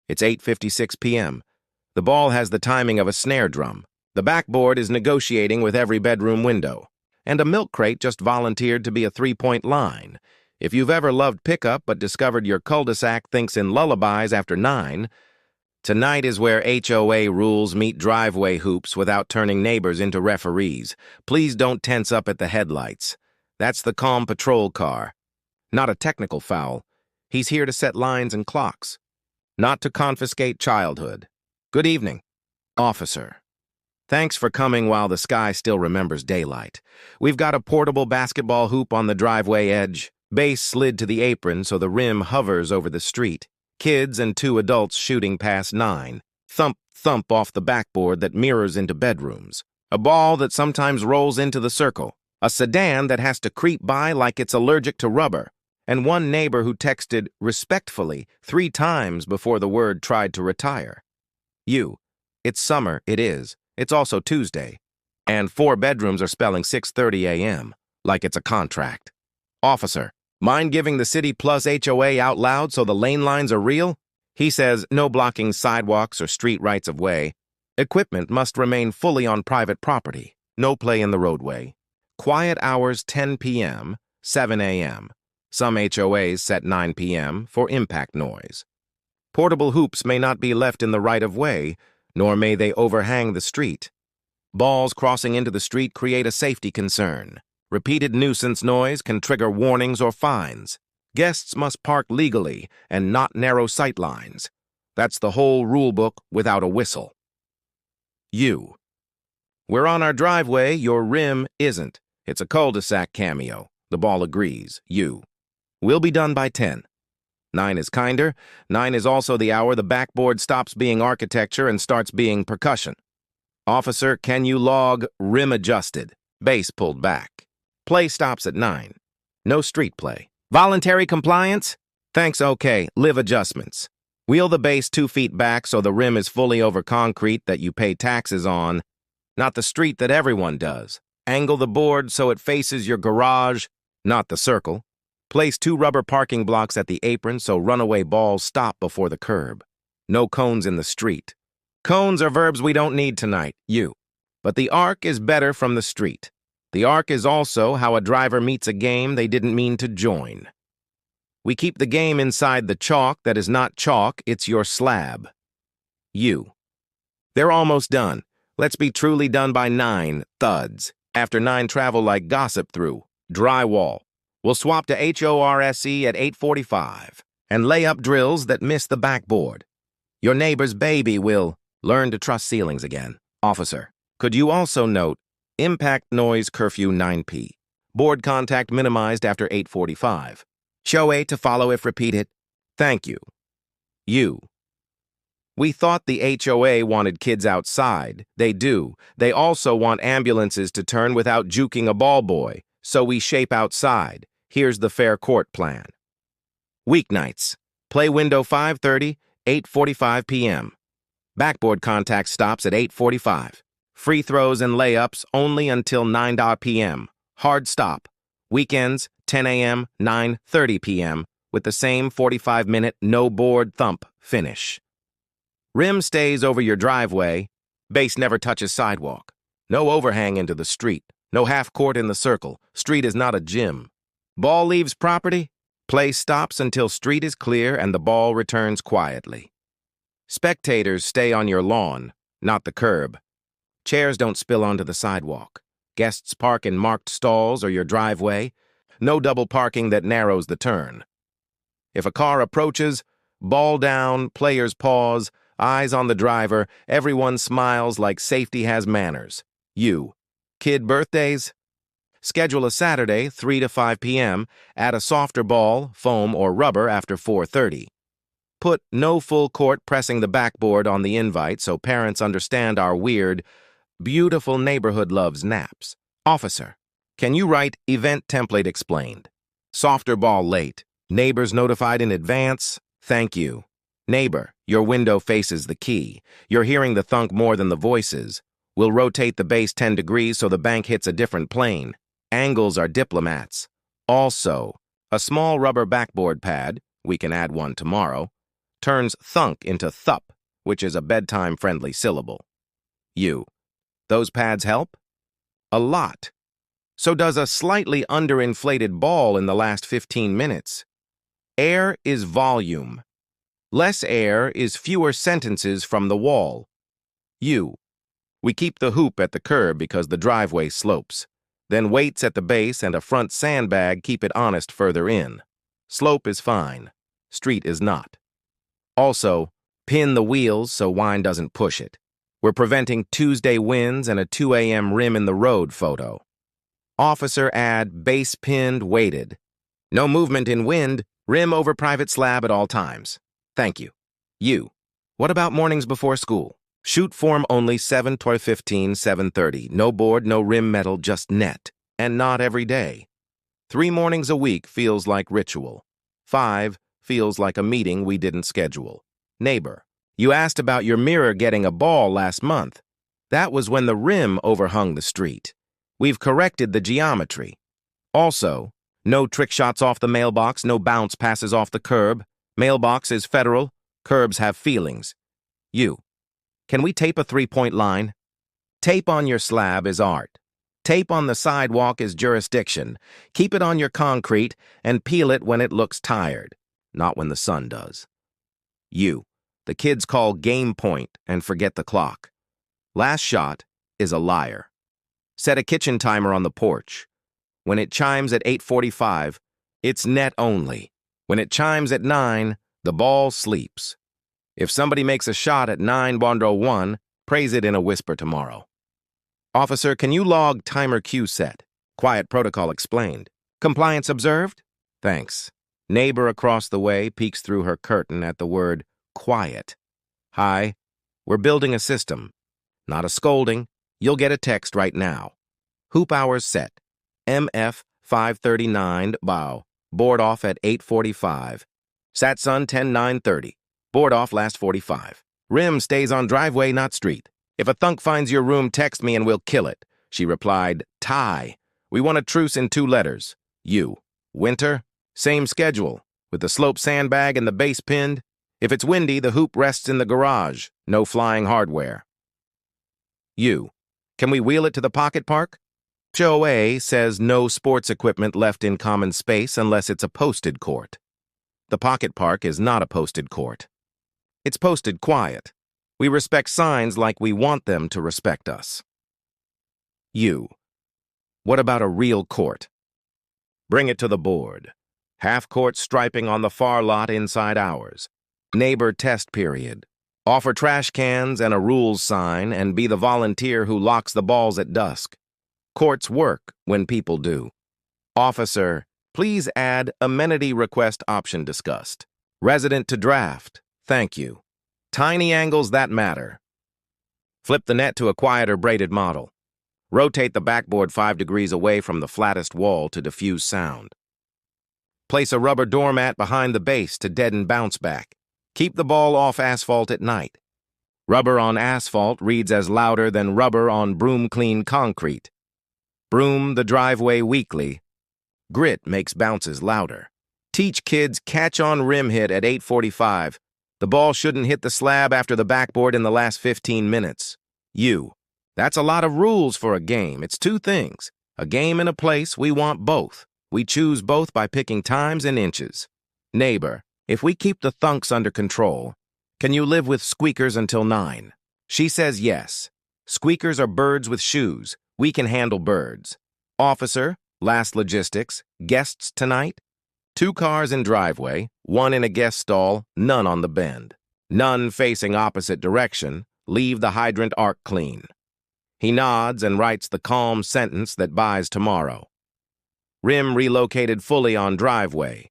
It's 8:56 p.m. The ball has the timing of a snare drum. The backboard is negotiating with every bedroom window. And a milk crate just volunteered to be a three-point line. If you've ever loved pickup but discovered your cul-de-sac thinks in lullabies after 9, tonight is where HOA rules meet driveway hoops without turning neighbors into referees. Please don't tense up at the headlights. That's the calm patrol car. Not a technical foul. He's here to set lines and clocks. Not to confiscate childhood. Good evening, officer. Thanks for coming while the sky still remembers daylight. We've got a portable basketball hoop on the driveway edge. Base slid to the apron so the rim hovers over the street. Kids and 2 adults shooting past 9. Thump, thump off the backboard that mirrors into bedrooms. A ball that sometimes rolls into the circle. A sedan that has to creep by like it's allergic to rubber. And one neighbor who texted respectfully 3 times before the word tried to retire. It's summer, it is. It's also Tuesday. And 4 bedrooms are spelling 6:30 a.m. like it's a contract. Officer, mind giving the city plus HOA out loud so the lane lines are real? He says no blocking sidewalks or street rights of way. Equipment must remain fully on private property. No play in the roadway. Quiet hours 10 p.m., 7 a.m. Some HOAs set 9 p.m. for impact noise. Portable hoops may not be left in the right-of-way, nor may they overhang the street. Balls crossing into the street create a safety concern. Repeated nuisance noise can trigger warnings or fines. Guests must park legally and not narrow sight lines. That's the whole rulebook without a whistle. We're on our driveway, your rim isn't. It's a cul-de-sac cameo. The ball agrees. We'll be done by 10. 9 is kinder. 9 is also the hour the backboard stops being architecture and starts being percussion. Officer, can you log rim adjusted? Base pulled back. Play stops at 9. No street play. Voluntary compliance? Thanks, okay. Live adjustments. Wheel the base 2 feet back so the rim is fully over concrete that you pay taxes on, not the street that everyone does. Angle the board so it faces your garage, not the circle. Place 2 rubber parking blocks at the apron so runaway balls stop before the curb. No cones in the street. Cones are verbs we don't need tonight, But the arc is better from the street. The arc is also how a driver meets a game they didn't mean to join. We keep the game inside the chalk that is not chalk, it's your slab. They're almost done. Let's be truly done by 9, thuds. After 9 travel like gossip through. Drywall. We'll swap to HORSE at 8:45 and lay up drills that miss the backboard. Your neighbor's baby will learn to trust ceilings again. Officer, could you also note impact noise curfew 9 p. Board contact minimized after 8:45. Show A to follow if repeated. Thank you. We thought the HOA wanted kids outside. They do. They also want ambulances to turn without juking a ball boy. So we shape outside. Here's the fair court plan. Weeknights. Play window 5:30, 8:45 p.m. Backboard contact stops at 8:45. Free throws and layups only until 9 p.m. Hard stop. Weekends, 10 a.m., 9:30 p.m. with the same 45-minute no-board thump finish. Rim stays over your driveway. Base never touches sidewalk. No overhang into the street. No half-court in the circle. Street is not a gym. Ball leaves property. Play stops until street is clear and the ball returns quietly. Spectators stay on your lawn, not the curb. Chairs don't spill onto the sidewalk. Guests park in marked stalls or your driveway. No double parking that narrows the turn. If a car approaches, ball down, players pause, eyes on the driver, everyone smiles like safety has manners. Kid birthdays? Schedule a Saturday, 3 to 5 p.m., add a softer ball, foam, or rubber after 4:30. Put no full court pressing the backboard on the invite so parents understand our weird, beautiful neighborhood loves naps. Officer, can you write event template explained? Softer ball late. Neighbors notified in advance? Thank you. Neighbor, your window faces the key. You're hearing the thunk more than the voices. We'll rotate the base 10 degrees so the bank hits a different plane. Angles are diplomats. Also, a small rubber backboard pad, we can add one tomorrow, turns thunk into thup, which is a bedtime-friendly syllable. U. Those pads help? A lot. So does a slightly underinflated ball in the last 15 minutes. Air is volume. Less air is fewer sentences from the wall. U. We keep the hoop at the curb because the driveway slopes. Then weights at the base and a front sandbag keep it honest further in. Slope is fine. Street is not. Also, pin the wheels so wine doesn't push it. We're preventing Tuesday winds and a 2 a.m. rim in the road photo. Officer add base pinned weighted. No movement in wind, rim over private slab at all times. Thank you. U. What about mornings before school? Shoot form only 7, 12, 15, 7:30. No board, no rim metal, just net. And not every day. 3 mornings a week feels like ritual. 5 feels like a meeting we didn't schedule. Neighbor. You asked about your mirror getting a ball last month. That was when the rim overhung the street. We've corrected the geometry. Also, no trick shots off the mailbox, no bounce passes off the curb. Mailbox is federal, curbs have feelings. U. Can we tape a 3-point line? Tape on your slab is art. Tape on the sidewalk is jurisdiction. Keep it on your concrete and peel it when it looks tired, not when the sun does. U. The kids call game point and forget the clock. Last shot is a liar. Set a kitchen timer on the porch. When it chimes at 8:45, it's net only. When it chimes at 9, the ball sleeps. If somebody makes a shot at 9:01, praise it in a whisper tomorrow. Officer, can you log timer cue set? Quiet protocol explained. Compliance observed? Thanks. Neighbor across the way peeks through her curtain at the word quiet. Hi, we're building a system. Not a scolding. You'll get a text right now. Hoop hours set. MF 5:39, bow. Board off at 8:45. Satsun 10:9:30. Board off last 45. Rim stays on driveway, not street. If a thunk finds your room, text me and we'll kill it. She replied, tie. We want a truce in 2 letters. U. Winter? Same schedule. With the slope sandbag and the base pinned. If it's windy, the hoop rests in the garage. No flying hardware. U. Can we wheel it to the pocket park? HOA says no sports equipment left in common space unless it's a posted court. The pocket park is not a posted court. It's posted quiet. We respect signs like we want them to respect us. U. What about a real court? Bring it to the board. Half-court striping on the far lot inside ours. Neighbor test period. Offer trash cans and a rules sign and be the volunteer who locks the balls at dusk. Courts work when people do. Officer, please add amenity request option discussed. Resident to draft. Thank you. Tiny angles that matter. Flip the net to a quieter braided model. Rotate the backboard 5 degrees away from the flattest wall to diffuse sound. Place a rubber doormat behind the base to deaden bounce back. Keep the ball off asphalt at night. Rubber on asphalt reads as louder than rubber on broom-clean concrete. Broom the driveway weekly. Grit makes bounces louder. Teach kids catch on rim hit at 8:45. The ball shouldn't hit the slab after the backboard in the last 15 minutes. U. That's a lot of rules for a game. It's 2 things. A game and a place, we want both. We choose both by picking times and inches. Neighbor, if we keep the thunks under control, can you live with squeakers until 9? She says yes. Squeakers are birds with shoes. We can handle birds. Officer, last logistics, guests tonight? 2 cars in driveway, 1 in a guest stall, none on the bend. None facing opposite direction, leave the hydrant arc clean. He nods and writes the calm sentence that buys tomorrow. Rim relocated fully on driveway.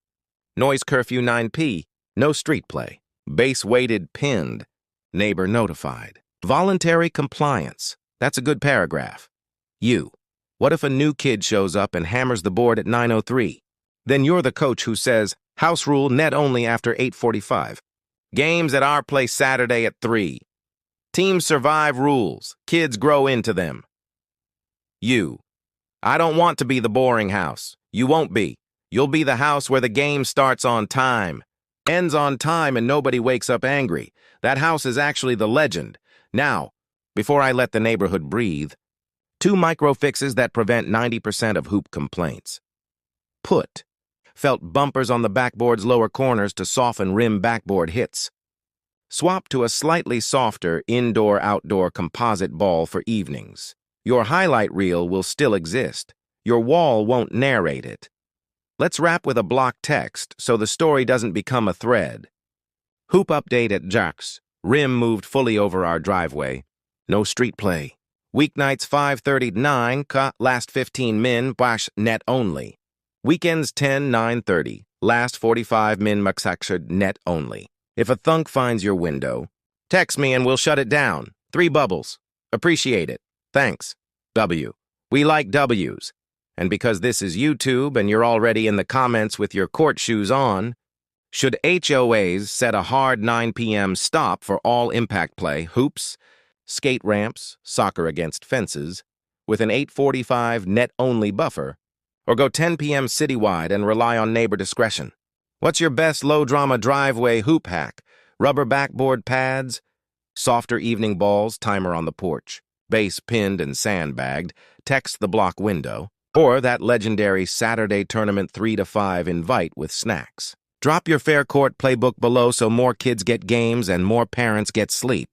Noise curfew 9 p, no street play. Base weighted pinned. Neighbor notified. Voluntary compliance. That's a good paragraph. U. What if a new kid shows up and hammers the board at 9:03? Then you're the coach who says, house rule net only after 8:45. Games at our place Saturday at 3. Teams survive rules. Kids grow into them. U. I don't want to be the boring house. You won't be. You'll be the house where the game starts on time. Ends on time and nobody wakes up angry. That house is actually the legend. Now, before I let the neighborhood breathe, 2 micro fixes that prevent 90% of hoop complaints. Put. Felt bumpers on the backboard's lower corners to soften rim backboard hits. Swap to a slightly softer indoor-outdoor composite ball for evenings. Your highlight reel will still exist. Your wall won't narrate it. Let's wrap with a block text so the story doesn't become a thread. Hoop update at Jack's. Rim moved fully over our driveway. No street play. Weeknights 5:30 to 9, last 15 min, net only. Weekends 10, 9:30, last 45 min, net only. If a thunk finds your window, text me and we'll shut it down. 3 bubbles. Appreciate it. Thanks. W. We like W's. And because this is YouTube and you're already in the comments with your court shoes on, should HOAs set a hard 9 p.m. stop for all impact play, hoops, skate ramps, soccer against fences, with an 8:45 net-only buffer, or go 10 p.m. citywide and rely on neighbor discretion? What's your best low-drama driveway hoop hack? Rubber backboard pads, softer evening balls, timer on the porch, base pinned and sandbagged, text the block window, or that legendary Saturday tournament 3 to 5 invite with snacks. Drop your fair court playbook below so more kids get games and more parents get sleep.